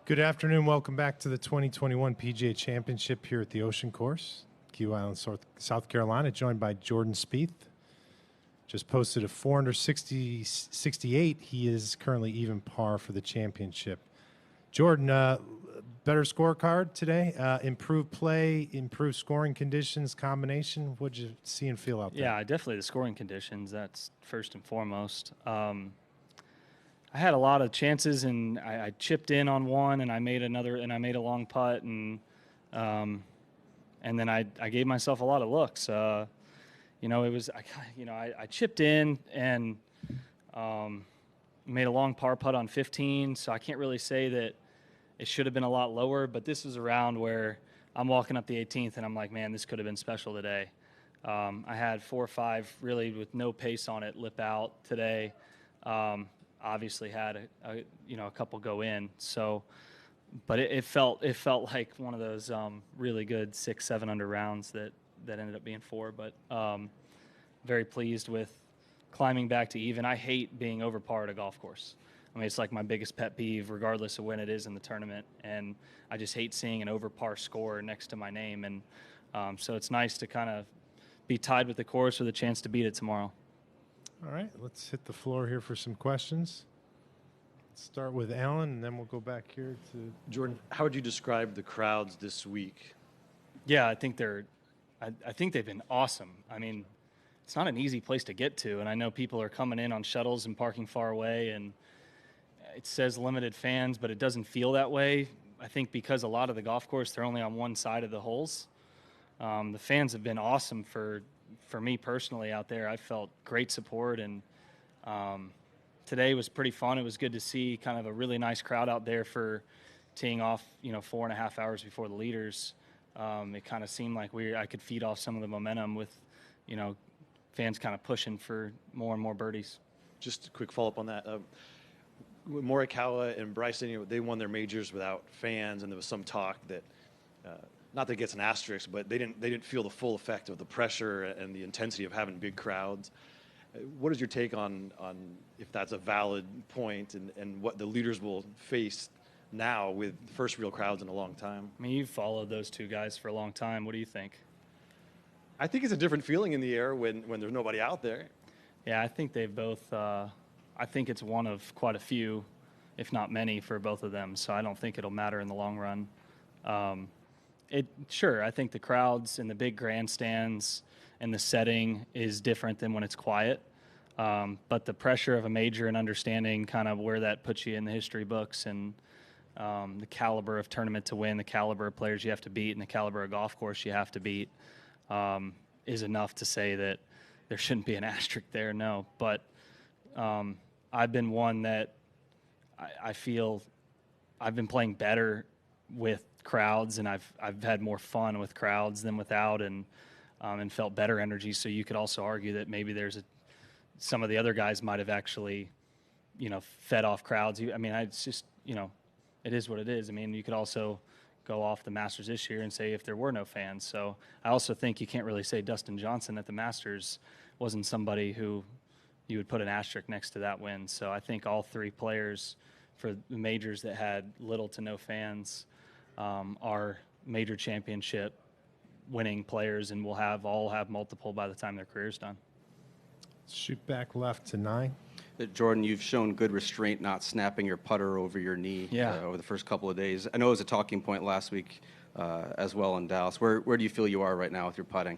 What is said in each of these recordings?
Good afternoon. Welcome back to the 2021 PGA Championship here at the Ocean Course, Key Island, South Carolina, joined by Jordan Spieth. Just posted a 468. He is currently even par for the championship. Jordan, better scorecard today, improved play, improved scoring conditions, combination. What'd you see and feel out there? Yeah, definitely the scoring conditions. That's first and foremost. I had a lot of chances, and I chipped in on one, and I made another, and I made a long putt, and then I gave myself a lot of looks. It was I chipped in and made a long par putt on 15, so I can't really say that it should have been a lot lower. But this is a round where I'm walking up the 18th, and I'm like, man, this could have been special today. I had 4 or 5 really with no pace on it lip out today. Obviously had a couple go in, so but it felt like one of those really good 6-7 under rounds that ended up being 4. But very pleased with climbing back to even. I hate being over par at a golf course. I mean, it's like my biggest pet peeve, regardless of when it is in the tournament, and I just hate seeing an over par score next to my name. And so it's nice to kind of be tied with the course with a chance to beat it tomorrow. All right, let's hit the floor here for some questions. Let's start with Alan, and then we'll go back here to Jordan. How would you describe the crowds this week? Yeah, I think they've been awesome. I mean, it's not an easy place to get to, and I know people are coming in on shuttles and parking far away, and it says limited fans, but it doesn't feel that way. I think because a lot of the golf course, they're only on one side of the holes. The fans have been awesome for me personally out there. I felt great support, and today was pretty fun. It was good to see kind of a really nice crowd out there for teeing off, 4.5 hours before the leaders. It kind of seemed like I could feed off some of the momentum with, fans kind of pushing for more and more birdies. Just a quick follow-up on that. Morikawa and Bryson, they won their majors without fans, and there was some talk that not that it gets an asterisk, but they didn't feel the full effect of the pressure and the intensity of having big crowds. What is your take on if that's a valid point and what the leaders will face now with first real crowds in a long time? I mean, you've followed those two guys for a long time. What do you think? I think it's a different feeling in the air when there's nobody out there. Yeah, I think they've both I think it's one of quite a few, if not many, for both of them. So I don't think it'll matter in the long run. I think the crowds in the big grandstands and the setting is different than when it's quiet. But the pressure of a major and understanding kind of where that puts you in the history books and the caliber of tournament to win, the caliber of players you have to beat, and the caliber of golf course you have to beat is enough to say that there shouldn't be an asterisk there, no. But I've been one that I feel I've been playing better with crowds, and I've had more fun with crowds than without, and felt better energy. So you could also argue that maybe some of the other guys might have actually, fed off crowds. I mean, it's just, it is what it is. I mean, you could also go off the Masters this year and say if there were no fans. So I also think you can't really say Dustin Johnson at the Masters wasn't somebody who you would put an asterisk next to that win. So I think all 3 players for the majors that had little to no fans are major championship winning players, and will all have multiple by the time their career's done. shoot back left to 9. Jordan, you've shown good restraint not snapping your putter over your knee over the first couple of days. I know it was a talking point last week as well in Dallas. Where do you feel you are right now with your putting?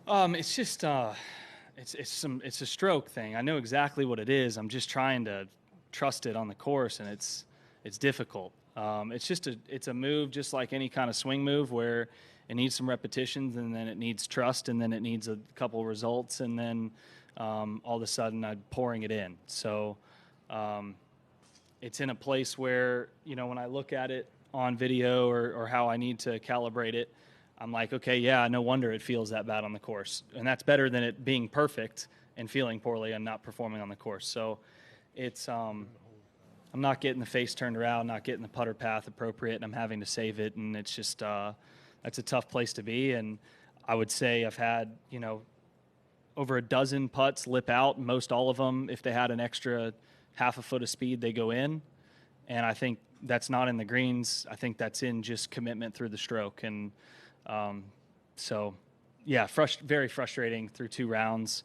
It's just it's a stroke thing. I know exactly what it is. I'm just trying to trust it on the course, and it's difficult. It's a move just like any kind of swing move where it needs some repetitions, and then it needs trust, and then it needs a couple results, and then all of a sudden I'm pouring it in. So it's in a place where, when I look at it on video or how I need to calibrate it, I'm like, okay, yeah, no wonder it feels that bad on the course. And that's better than it being perfect and feeling poorly and not performing on the course. So it's I'm not getting the face turned around, not getting the putter path appropriate, and I'm having to save it. And it's just that's a tough place to be. And I would say I've had, over a dozen putts lip out. Most all of them, if they had an extra half a foot of speed, they go in. And I think that's not in the greens. I think that's in just commitment through the stroke. And so, yeah, very frustrating through 2 rounds.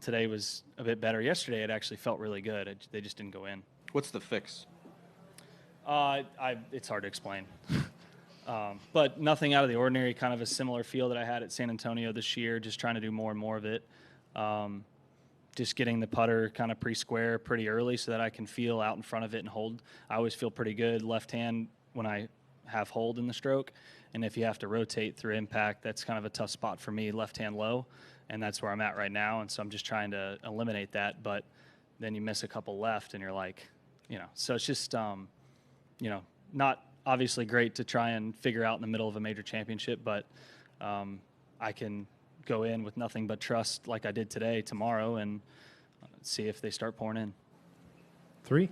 Today was a bit better. Yesterday it actually felt really good. They just didn't go in. What's the fix? It's hard to explain. But nothing out of the ordinary, kind of a similar feel that I had at San Antonio this year, just trying to do more and more of it. Just getting the putter kind of pre-square pretty early so that I can feel out in front of it and hold. I always feel pretty good left hand when I have hold in the stroke. And if you have to rotate through impact, that's kind of a tough spot for me, left hand low. And that's where I'm at right now. And so I'm just trying to eliminate that. But then you miss a couple left and you're like, so it's just, not obviously great to try and figure out in the middle of a major championship, but I can go in with nothing but trust like I did today, tomorrow, and see if they start pouring in. 3.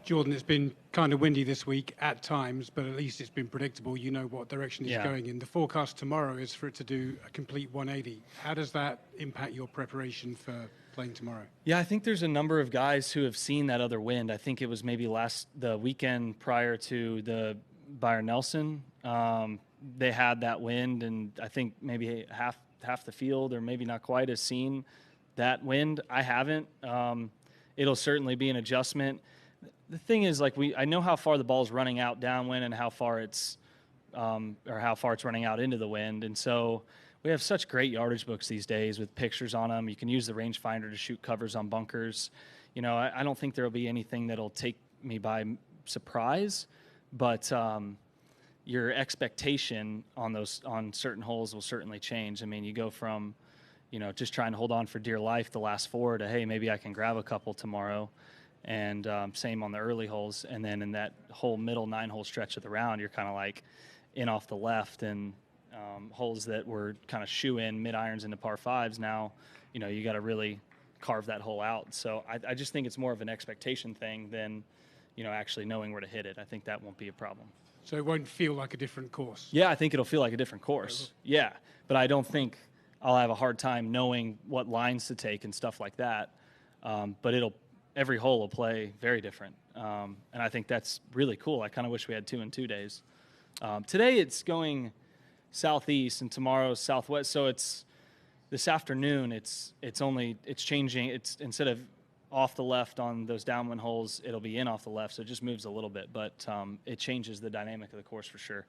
Jordan, it's been kind of windy this week at times, but at least it's been predictable. You know what direction it's going in. The forecast tomorrow is for it to do a complete 180. How does that impact your preparation for playing tomorrow? Yeah, I think there's a number of guys who have seen that other wind. I think it was maybe the weekend prior to the Byron Nelson. They had that wind, and I think maybe half the field, or maybe not quite, has seen that wind. I haven't. It'll certainly be an adjustment. The thing is, I know how far the ball's running out downwind and how far it's running out into the wind, and so we have such great yardage books these days with pictures on them. You can use the rangefinder to shoot covers on bunkers. I don't think there'll be anything that'll take me by surprise, but your expectation on certain holes will certainly change. I mean, you go from, just trying to hold on for dear life the last 4 to, hey, maybe I can grab a couple tomorrow. And same on the early holes. And then in that whole middle 9-hole stretch of the round, you're kind of like in off the left, and holes that were kind of shoe-in mid-irons into par 5s. Now, you got to really carve that hole out. So I just think it's more of an expectation thing than, actually knowing where to hit it. I think that won't be a problem. So it won't feel like a different course? Yeah, I think it'll feel like a different course. Yeah, but I don't think I'll have a hard time knowing what lines to take and stuff like that. But every hole will play very different. And I think that's really cool. I kind of wish we had 2 and 2 days. Today it's going southeast and tomorrow's southwest. So it's this afternoon, it's changing. It's instead of off the left on those downwind holes, it'll be in off the left. So it just moves a little bit, but it changes the dynamic of the course for sure.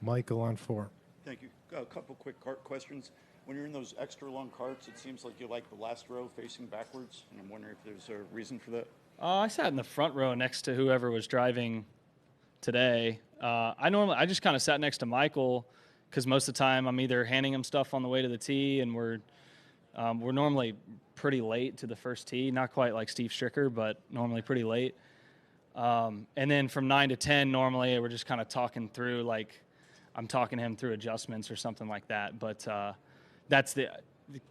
Michael on 4. Thank you. A couple quick cart questions. When you're in those extra long carts, it seems like you like the last row facing backwards, and I'm wondering if there's a reason for that. I sat in the front row next to whoever was driving today. I just kind of sat next to Michael because most of the time I'm either handing him stuff on the way to the tee, and we're normally pretty late to the first tee, not quite like Steve Stricker, but normally pretty late. And then from 9 to 10, normally we're just kind of talking through, like I'm talking him through adjustments or something like that. But that's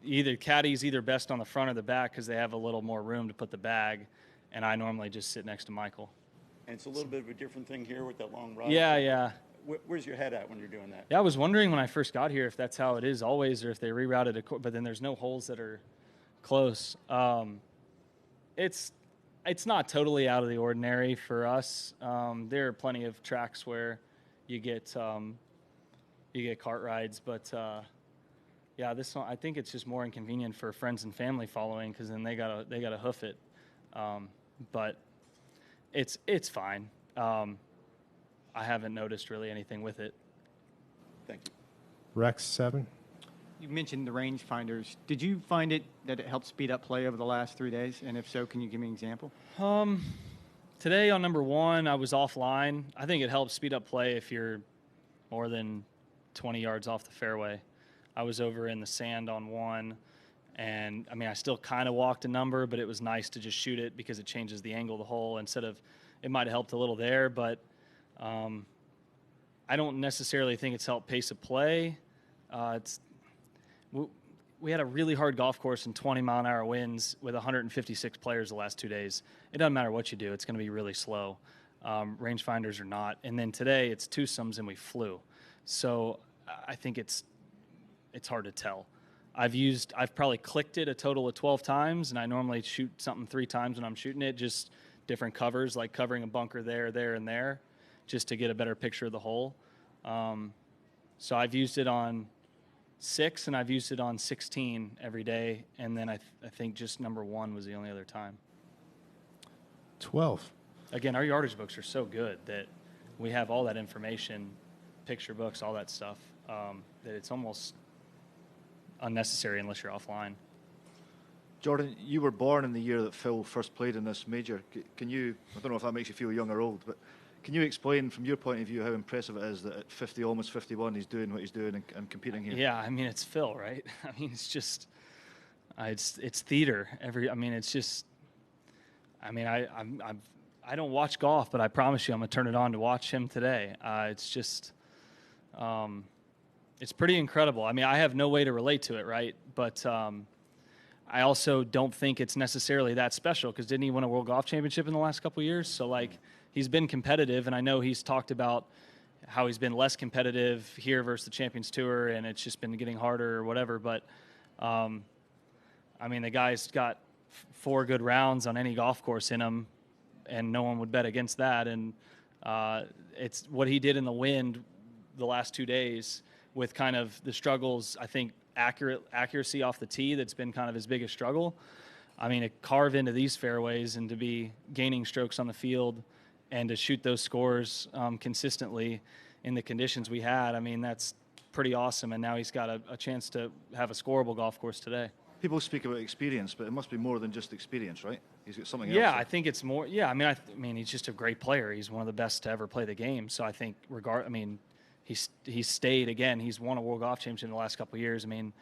caddy's either best on the front or the back because they have a little more room to put the bag, and I normally just sit next to Michael. And it's a little bit of a different thing here with that long rod. Yeah. Where's your head at when you're doing that? Yeah, I was wondering when I first got here if that's how it is always, or if they rerouted it, but then there's no holes that are close. It's not totally out of the ordinary for us. There are plenty of tracks where you get cart rides, but yeah, this one I think it's just more inconvenient for friends and family following because then they gotta hoof it. But it's fine. I haven't noticed really anything with it. Thank you. Rex 7. You mentioned the rangefinders. Did you find that it helped speed up play over the last 3 days? And if so, can you give me an example? Today on number 1, I was offline. I think it helps speed up play if you're more than 20 yards off the fairway. I was over in the sand on 1, and I mean, I still kind of walked a number, but it was nice to just shoot it because it changes the angle of the hole instead of, it might have helped a little there, but I don't necessarily think it's helped pace of play. We had a really hard golf course and 20-mile-an-hour winds with 156 players the last 2 days. It doesn't matter what you do. It's going to be really slow. Rangefinders are not. And then today it's twosomes and we flew. So I think it's hard to tell. I've probably clicked it a total of 12 times, and I normally shoot something 3 times when I'm shooting it. Just different covers, like covering a bunker there, there, and there, just to get a better picture of the hole. So I've used it on 6 and I've used it on 16 every day, and then I think just number 1 was the only other time. 12. Again, our yardage books are so good that we have all that information, picture books, all that stuff, that it's almost unnecessary unless you're offline. Jordan, you were born in the year that Phil first played in this major. Can you, I don't know if that makes you feel young or old, but can you explain from your point of view how impressive it is that at 50, almost 51, he's doing what he's doing and competing here? Yeah, I mean, it's Phil, right? I mean, it's just, it's theater. It's just, I don't watch golf, but I promise you I'm going to turn it on to watch him today. It's just, it's pretty incredible. I mean, I have no way to relate to it, right? But I also don't think it's necessarily that special, because didn't he win a World Golf Championship in the last couple of years? So, like, he's been competitive, and I know he's talked about how he's been less competitive here versus the Champions Tour, and it's just been getting harder or whatever. But, the guy's got 4 good rounds on any golf course in him, and no one would bet against that. And it's what he did in the wind the last 2 days with kind of the struggles, I think, accuracy off the tee that's been kind of his biggest struggle. I mean, to carve into these fairways and to be gaining strokes on the field and to shoot those scores consistently in the conditions we had, I mean, that's pretty awesome. And now he's got a chance to have a scoreable golf course today. People speak about experience, but it must be more than just experience, right? He's got something else. Yeah, I think it's more. Yeah, I mean, he's just a great player. He's one of the best to ever play the game. So I think he's stayed again. He's won a World Golf Championship in the last couple of years. And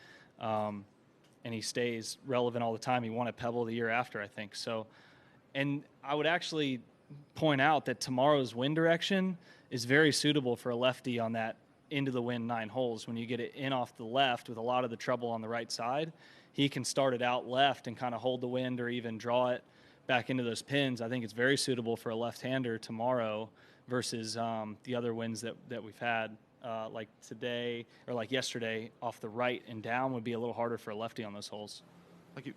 he stays relevant all the time. He won at Pebble the year after, I think. So, and I would actually point out that tomorrow's wind direction is very suitable for a lefty on that into the wind 9 holes. When you get it in off the left with a lot of the trouble on the right side, he can start it out left and kind of hold the wind or even draw it back into those pins. I think it's very suitable for a left-hander tomorrow versus the other winds that we've had, like today or like yesterday off the right and down would be a little harder for a lefty on those holes. Thank you.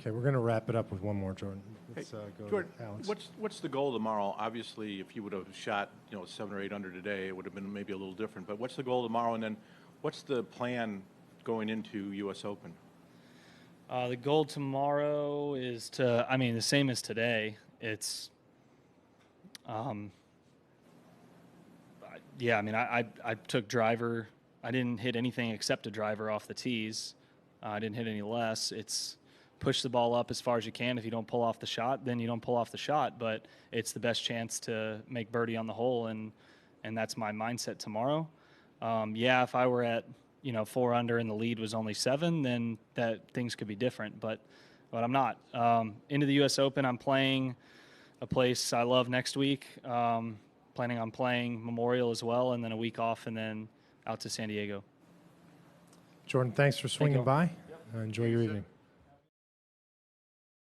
Okay, we're going to wrap it up with one more, Jordan. Let's go Jordan, to Alex. what's the goal tomorrow? Obviously, if you would have shot 7 or 8 under today, it would have been maybe a little different. But what's the goal tomorrow? And then what's the plan going into U.S. Open? The goal tomorrow is the same as today. It's, I took driver. I didn't hit anything except a driver off the tees. I didn't hit any less. It's push the ball up as far as you can. If you don't pull off the shot, then you don't pull off the shot. But it's the best chance to make birdie on the hole, and that's my mindset tomorrow. If I were at 4 under and the lead was only 7, then that things could be different. But I'm not. Into the U.S. Open, I'm playing a place I love next week. Planning on playing Memorial as well, and then a week off, and then out to San Diego. Jordan, thanks for swinging by. Enjoy your evening.